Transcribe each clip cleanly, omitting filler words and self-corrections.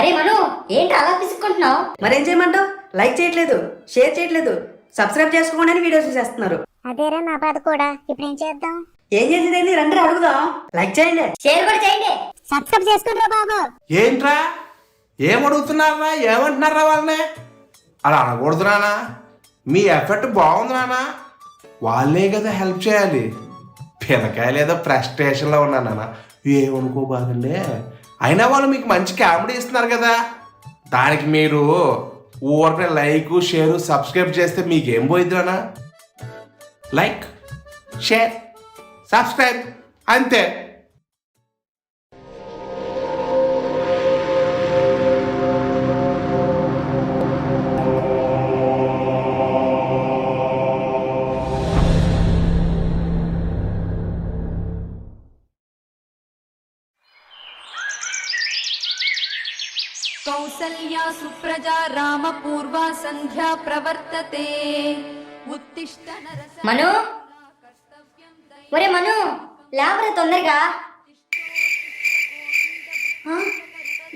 అరే మను, ఏంటి అలా తీసుకుంటున్నావు? మరేం చేయమంటావు? లైక్ చేయట్లేదు, షేర్ చేయట్లేదు, సబ్స్క్రైబ్ చేసుకోకుండా వీడియోస్ చేస్తున్నారు. అదేరా నా బాధ కూడా. ఇప్పుడు ఏం చేద్దాం? ఏం చేసేది రండి అడుగుదాం. లైక్ చేయండి, షేర్ కూడా చేయండి, సబ్స్క్రైబ్ చేసుకుంటారా బాబు? ఏంట్రా ఏమడుగుతున్నారా? ఏమంటున్నారా వాళ్ళని? అలా అనకూడదురానా? మీ ఎఫర్ట్ బాగుంది నానా, వాళ్ళే కదా హెల్ప్ చేయాలి. పిల్లకాయలు ఏదో ఫ్రస్ట్రేషన్లో ఉన్నానా, ఏమనుకోబాదండి. అయినా వాళ్ళు మీకు మంచి కామెడీ ఇస్తున్నారు కదా, దానికి మీరు ఊరికే లైక్ షేర్ సబ్స్క్రైబ్ చేస్తే మీకేం పోయిద్దిరానా? లైక్ షేర్ సబ్స్క్రైబ్ అంతే. కౌసల్యా సుప్రజా రామపూర్వా సంధ్యా ప్రవర్తతే. ఉత్తిష్ట నరస. మను, ఒరే మను, లేవరా తొందరగా.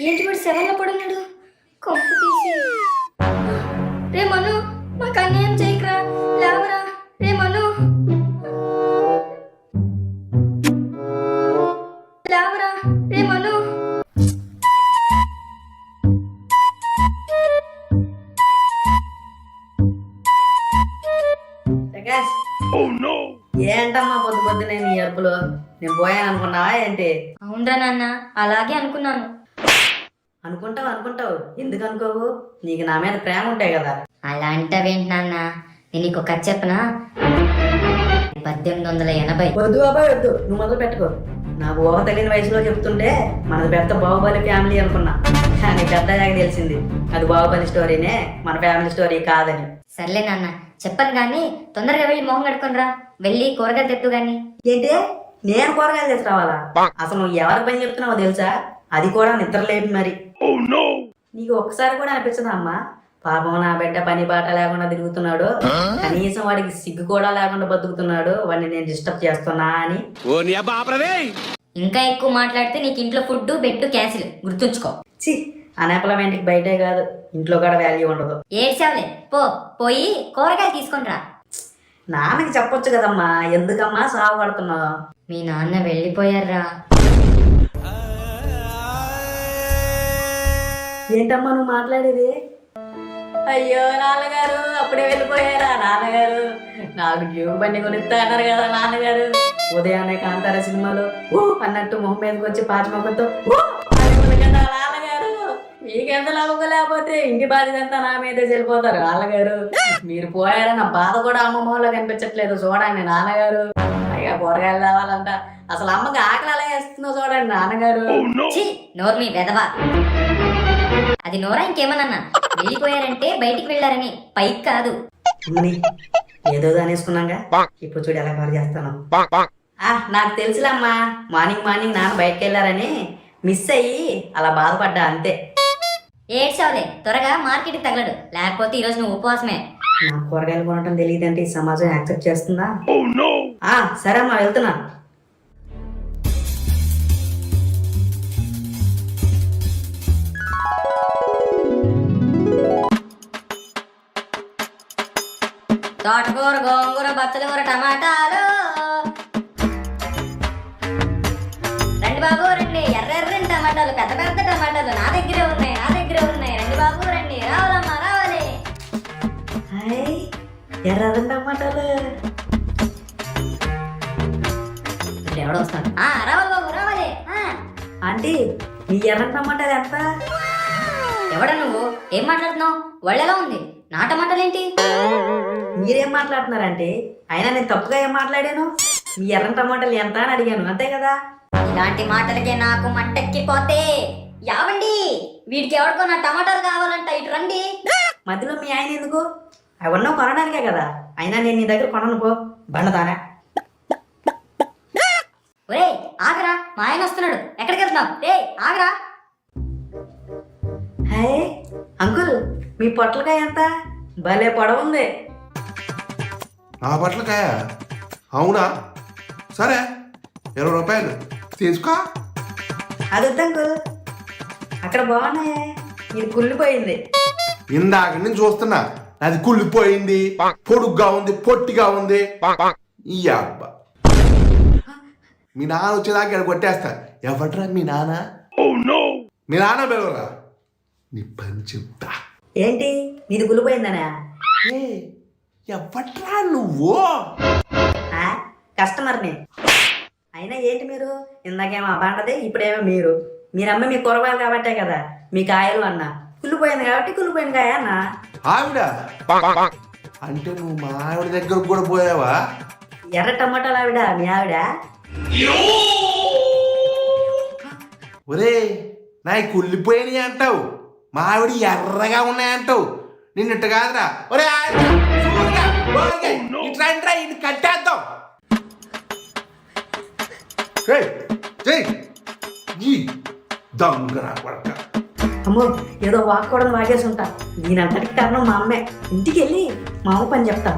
ఏంటి వాడు సెవెన్లో పడున్నాడు? కొంపు తీసి. రే మను, మాకు అన్యాయం చేయకరా, లేవరా. రే మను, లేవరా. రే మను. ఏంటమ్మా పొద్దు పొద్దునే నీ అరుపులు? నేను పోయాను అనుకున్నావా ఏంటి? అవునరా నాన్న, అలాగే అనుకున్నాను. అనుకుంటావు ఎందుకు అనుకోవు? నీకు నా మీద ప్రేమ ఉంటాయి కదా. అలా అంటావేంటి నాన్న? నేను నీకు కథ చెప్పనా? 1880. వద్దు బాబాయ్ వద్దు, నువ్వు మొదలు పెట్టుకో. నాకు ఊహ తెలియని వయసులో చెప్తుంటే మనది పెద్ద బాహుబలి ఫ్యామిలీ అనుకున్నా, కానీ పెద్దగా తెలిసింది అది బాహుబలి స్టోరీనే, మన ఫ్యామిలీ స్టోరీ కాదని. సర్లే నాన్న, చెప్పను గాని తొందరగా వెళ్ళి మొహం కడుక్కొనిరా. వెళ్ళి కూరగాయలు తెత్తు గాని. ఏంటి నేను కూరగాయలు తీసుకురావాలా? అసలు నువ్వు ఎవరి పని చెప్తున్నావో తెలుసా? అది కూడా నిద్ర లేపి మరి. నీకు ఒక్కసారి కూడా అనిపించదా అమ్మా, పాపం నా బిడ్డ పని బాట లేకుండా తిరుగుతున్నాడు, కనీసం వాడికి సిగ్గు కూడా లేకుండా బతుకుతున్నాడు, వాడిని నేను డిస్టర్బ్ చేస్తున్నా అని? ఇంకా ఎక్కువ మాట్లాడితే నీకు ఇంట్లో ఫుడ్ బెడ్ క్యాన్సిల్, గుర్తుంచుకో. చి, అన్ఎంప్లాయ్మెంట్కి బయటే కాదు ఇంట్లో కూడా వాల్యూ ఉండదు. ఏడ్చావులే, పోయి కూరగాయలు తీసుకొని రా. నాన్నకి చెప్పొచ్చు కదమ్మా, ఎందుకమ్మా సాగు పడుతున్నావు? మీ నాన్న వెళ్ళిపోయారా? ఏంటమ్మా నువ్వు మాట్లాడేది? అయ్యో నాన్నగారు అప్పుడే వెళ్ళిపోయారా? నాన్నగారు నాకు జీవ బండి కొనిస్తా అన్నారు కదా నాన్నగారు. ఉదయాన్నే కాంతార సినిమాలో ఓ అన్నట్టు మొహం మీదకి వచ్చి పాచిమొక్కతో కదా నాన్నగారు. మీకెంత లాభం లేకపోతే ఇంటి బాధ్యత అంతా నా మీదే వెళ్ళిపోతారు నాన్నగారు. మీరు పోయారా నా బాధ కూడా అమ్మమ్మలో కనిపించట్లేదు చూడండి నాన్నగారు. అయ్యా కూరగాయలు రావాలంట, అసలు అమ్మకి ఆకలి అలా వేస్తుందో చూడండి నాన్నగారు. నోరు మీ వెదవా, అది నోరా ఇంకేమన్నా? వెళ్ళిపోయారంటే బయటికి వెళ్ళారని, పైకి కాదు. ఏదో అనేసుకున్నాగా, ఇప్పుడు చూడు ఎలా కాల్ చేస్తాను. నాకు తెలుసులమ్మా, మార్నింగ్ నాన్న బయటకు వెళ్ళారని మిస్ అయ్యి అలా బాధపడ్డా అంతే. ఏడ్చావులే, త్వరగా మార్కెట్కి తగలడు, లేకపోతే ఈరోజు నువ్వు ఉపవాసమే. నాకు కూరగాయలు కొనటం తెలియదంటే ఈ సమాజం యాక్సెప్ట్ చేస్తుందా? సరే అమ్మా వెళ్తున్నా. తోటకూర, గోంగూర, బచ్చల కూర, టమాటాలు. రండి బాబు రండి, ఎర్రెర్రని టమాటాలు, పెద్ద పెద్ద టమాటాలు నా దగ్గరే ఉన్నాయి. రండి బాబు రండి, రావాలమ్మా రావాలి. ఎర్రని టమాటాలు ఎవడో వస్తాడు. రావాలి బాబు రావాలి. ఆంటీ మీ ఎర్రని టమాటాలు ఎంత? ఎవడ నువ్వు? ఏం మాట్లాడుతున్నావు? వాళ్ళెలా ఉంది? నా టమాటాలు ఏంటి? మీరేం మాట్లాడుతున్నారంటే? అయినా నేను తప్పుగా ఏం మాట్లాడాను? మీ ఎర్రని టమాటాలు ఎంత అని అడిగాను, అంతే కదా. ఇలాంటి మాటలకే నాకు మంటెక్కిపోతే. యావండి, వీడికి ఎవరికో నా టమాటాలు కావాలంట, ఇటు రండి. మధ్యలో మీ ఆయన ఎందుకు? అవన్నీ కొనడానికే కదా. అయినా నేను నీ దగ్గర కొనను, పో బండదానా. ఒరే ఆగరా, మా ఆయన వస్తున్నాడు. ఎక్కడికి వెళ్తున్నావు? రే ఆగరా. హే అంకుల్, మీ పొట్లకాయ ఎంత? భలే పొడవుంది. నా పొట్లకాయ? అవునా, సరే 20 రూపాయలు తీసుకో. అది వద్దు అంకుల్, అక్కడ బాగున్నాయే. ఇది కుళ్ళిపోయింది. ఇందాక నేను చూస్తున్నా అది కుళ్ళిపోయింది, పొడుగ్గా ఉంది, పొట్టిగా ఉంది. ఈ అబ్బా మీ నాన్న వచ్చేదాకా ఇక్కడ కొట్టేస్తా. ఎవడ్రా మీ నాన్న? మీ నాన్న బెలవరా? నీ పని చెప్తా. ఏంటి నీది కుళ్ళిపోయిందనా? ఏ ఎవడ్రా నువ్వు? కస్టమర్ని. అయినా ఏంటి మీరు? ఇందాకేమో అబాండదే, ఇప్పుడేమో మీరమ్మ మీ కూరగాయలు కాబట్టే కదా మీ కాయలు అన్న. కుళ్ళిపోయింది కాబట్టి కుళ్ళిపోయిన కాయ అన్న. ఆవిడ అంటే నువ్వు మా ఆవిడ దగ్గరకు కూడా పోయావా? ఎర్ర టమాటాలు ఆవిడ మీ ఆవిడ. ఒరే నా కుళ్ళిపోయినాయి అంటావు, మా ఆవిడ ఎర్రగా ఉన్నాయంటావు. నిన్నట్టు కాదురా. ఒరే ఇట్లా ఇది కట్టేద్దాం. దొంగరా పడక. అమ్మో ఏదో వాక్కూడదు వాగేసి ఉంటా. దీనంతటికి కారణం మా అమ్మే. ఇంటికి వెళ్ళి మా అమ్మ పని చెప్తా.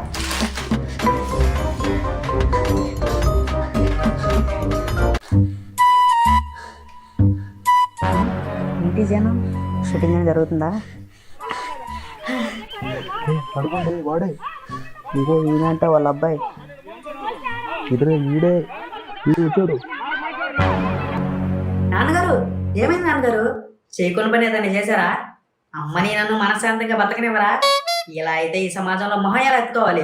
ఇంటి జనం షూటింగ్ అని జరుగుతుందా? వాడే ఇగో ఈయనంట వాళ్ళ అబ్బాయి. ఇద్దరే వీడే వీడు వచ్చాడు. నాన్నగారు ఏమైంది నాన్నగారు? చేయకుని పని ఏదైనా చేశారా? అమ్మని నన్ను మనశ్శాంతంగా బతకనివ్వరా? ఇలా అయితే ఈ సమాజంలో మొహం ఎలా ఎత్తుకోవాలి?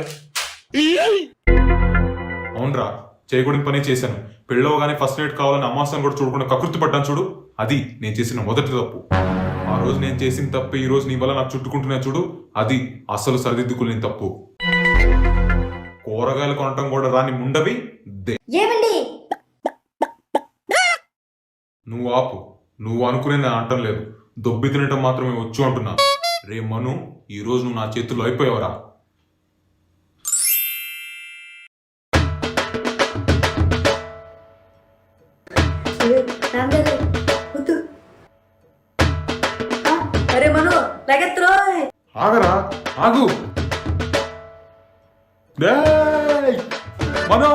అవునరా, చేయకూడని పని చేశాను. పెళ్ళవగానే ఫస్ట్ నైట్ కావాలని అమ్మాసాన్ని కూడా చూడకుండా కకృతి పడ్డాను చూడు, అది నేను చేసిన మొదటి తప్పు. ఆ రోజు నేను చేసిన తప్పు ఈ రోజు నీ వల్ల నాకు చుట్టుకుంటున్నా చూడు, అది అసలు సరిదిద్దుకులేని తప్పు. కూరగాయలు కొనటం కూడా రాని ముండవి ఏమండి? నువ్వు ఆపు. నువ్వు అనుకునేది నేను అంటం లేదు, దొబ్బి తినటం మాత్రమే వచ్చు అంటున్నా. రే మను, ఈ రోజు నువ్వు నా చేతుల్లో అయిపోయావరా. అరే మను లగెత్తురో. ఆగరా, ఆగు. డేయ్, మనో